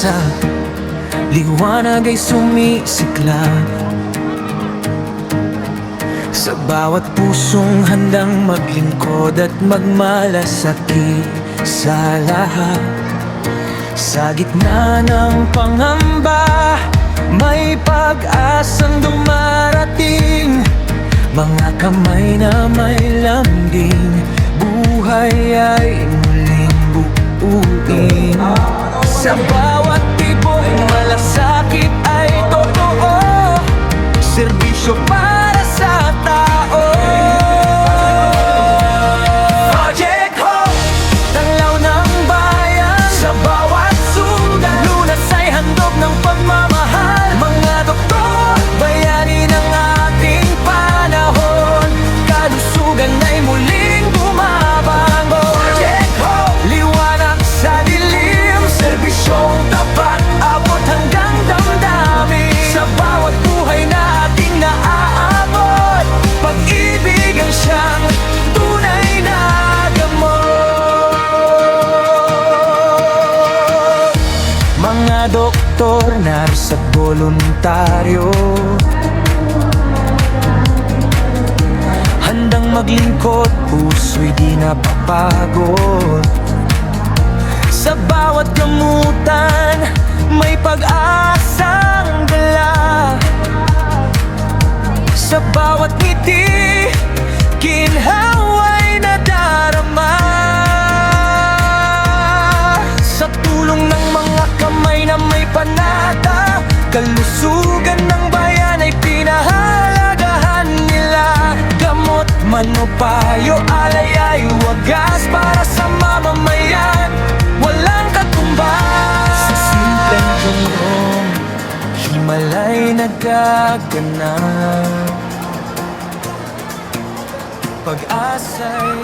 sa liwanag ay sumisiklab. Sa bawat pusong handang maglingkod at magmalasakit sa lahat. Sa gitna ng pangamba, may pag-asang dumarating. Mga kamay na may lambing, buhay ay muling buuin. Sa bawat tibok, malasakit ay totoo, serbisyo para sa tao. Project Hope, tanglaw ng bayan. Sa bawat sugat, lunas ay handog ng pagmamahal. Mga doktor, bayani ng ating panahon, kalusugan ay muling bumabangon. Project Hope, liwanag sa dilim, serbisyong tapat, abot hanggang damdamin. Sa bawat buhay na ating naaabot, pag-ibig ang siyang tunay na gamot. Mga doktor, nurse at voluntaryo, handang maglingkod, puso'y di napapagod. Sa bawat gamutan, may pag-asang dala. Sa bawat ngiti, ginhawa'y nadarama. Sa tulong ng mga kamay na may panata, kalusugan ng bayan ay pinahalagahan nila. Gamot man o payo, alay ay wagas para sa mamamayan, walang katumbas. Sa simpleng tulong, himalay nagaganap. Pag-asa'y